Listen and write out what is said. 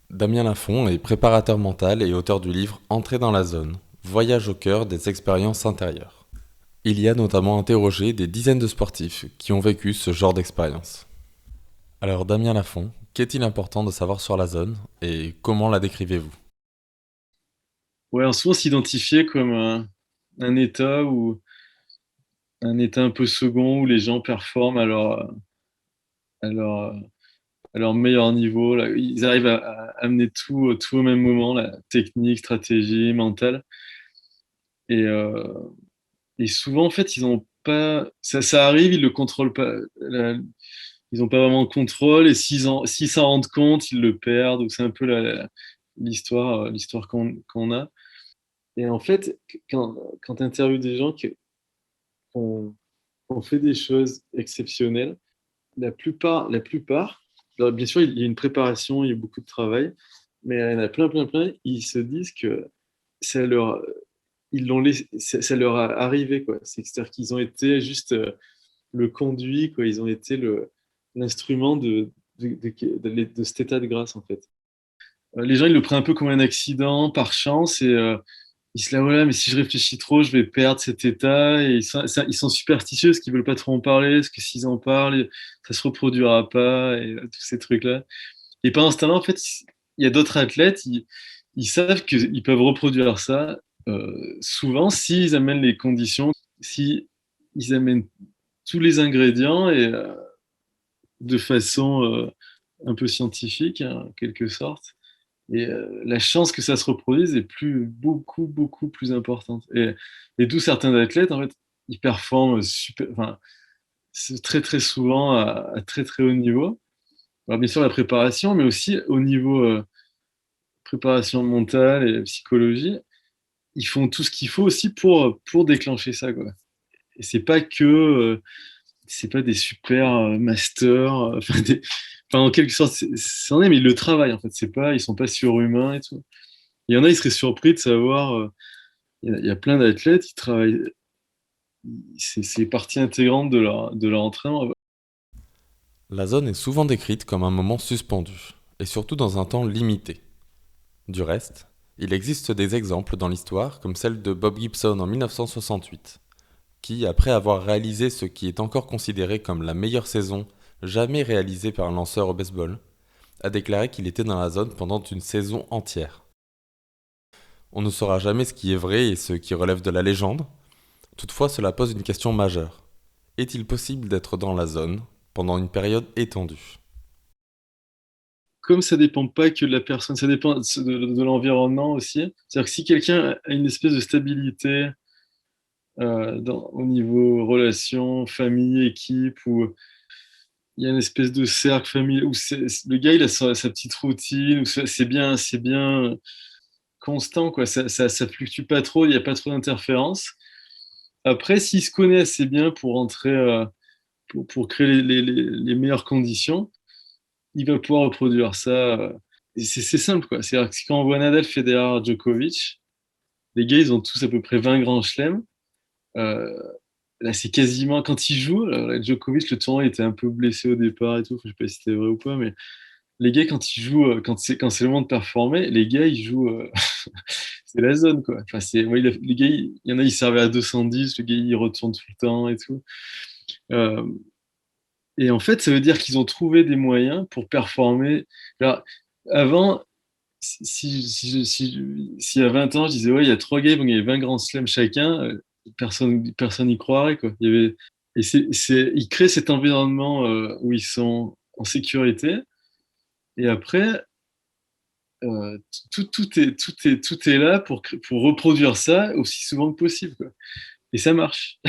Damien Lafont est préparateur mental et auteur du livre Entrer dans la zone, voyage au cœur des expériences intérieures. Il y a notamment interrogé des dizaines de sportifs qui ont vécu ce genre d'expérience. Alors Damien Lafont, qu'est-il important de savoir sur la zone et comment la décrivez-vous? Ouais, en souvent s'identifier comme un état ou un état un peu second où les gens performent à leur, à leur meilleur niveau. Là. Ils arrivent à amener tout au même moment, la technique, stratégie, mentale. Et, euh, et souvent, en fait, ils ont pas. Ça arrive, ils le contrôlent pas. Ils ont pas vraiment le contrôle. Et s'ils s'en rendent compte, ils le perdent. Ou c'est un peu l'histoire qu'on a. Et en fait, quand tu interviews des gens ont, ont fait des choses exceptionnelles, la plupart, alors bien sûr, il y a une préparation, il y a beaucoup de travail, mais il y en a plein, ils se disent que ça leur, ça leur a arrivé, quoi. C'est-à-dire qu'ils ont été juste le conduit, quoi. Ils ont été l'instrument de cet état de grâce, en fait. Les gens, ils le prennent un peu comme un accident, par chance, et ils se disent, voilà, mais si je réfléchis trop, je vais perdre cet état. Et ils sont superstitieux, parce qu'ils veulent pas trop en parler, parce que s'ils en parlent, ça se reproduira pas, et tous ces trucs-là. Et pendant ce temps-là, en fait, il y a d'autres athlètes, ils savent qu'ils peuvent reproduire ça souvent s'ils amènent les conditions, si ils amènent tous les ingrédients et de façon un peu scientifique, hein, en quelque sorte. Et la chance que ça se reproduise est beaucoup plus importante. Et d'où certains athlètes, en fait, ils performent super, enfin, c'est très souvent à très haut niveau. Alors bien sûr la préparation, mais aussi au niveau préparation mentale et psychologie, ils font tout ce qu'il faut aussi pour déclencher ça, quoi. Et c'est pas des super masters, enfin, en quelque sorte, c'en est, mais ils le travaillent en fait. Ils sont pas surhumains et tout. Il y en a, ils seraient surpris de savoir. Il y a plein d'athlètes, ils travaillent, c'est partie intégrante de leur entraînement. La zone est souvent décrite comme un moment suspendu, et surtout dans un temps limité. Du reste, il existe des exemples dans l'histoire comme celle de Bob Gibson en 1968, qui, après avoir réalisé ce qui est encore considéré comme la meilleure saison jamais réalisée par un lanceur au baseball, a déclaré qu'il était dans la zone pendant une saison entière. On ne saura jamais ce qui est vrai et ce qui relève de la légende, toutefois cela pose une question majeure. Est-il possible d'être dans la zone pendant une période étendue? Comme ça dépend pas que de la personne, ça dépend de l'environnement aussi. C'est-à-dire que si quelqu'un a une espèce de stabilité au niveau relation, famille, équipe, où il y a une espèce de cercle familial, où le gars il a sa petite routine, où c'est bien constant, quoi. Ça fluctue pas trop, il n'y a pas trop d'interférences. Après, s'il se connaît assez bien pour entrer, pour créer les meilleures conditions, il va pouvoir reproduire ça. Et c'est simple, quoi. C'est-à-dire que quand on voit Nadal, Federer, Djokovic, les gars, ils ont tous à peu près 20 grands chelems. Euh, Là, c'est quasiment quand ils jouent. Là, Djokovic, le tournoi, il était un peu blessé au départ et tout. Je sais pas si c'était vrai ou pas, mais les gars, quand ils jouent, quand c'est le moment de performer, les gars, ils jouent. C'est la zone, quoi. Enfin, ouais, les gars, il y en a, ils servaient à 210, le gars, il retourne tout le temps et tout. Euh, et en fait, ça veut dire qu'ils ont trouvé des moyens pour performer. Alors, avant, si à 20 ans, je disais, ouais, il y a trois gars, il y avait 20 grands slams chacun, personne n'y croirait, quoi. Et ils créent cet environnement où ils sont en sécurité. Et après, tout est là pour reproduire ça aussi souvent que possible, quoi. Et ça marche.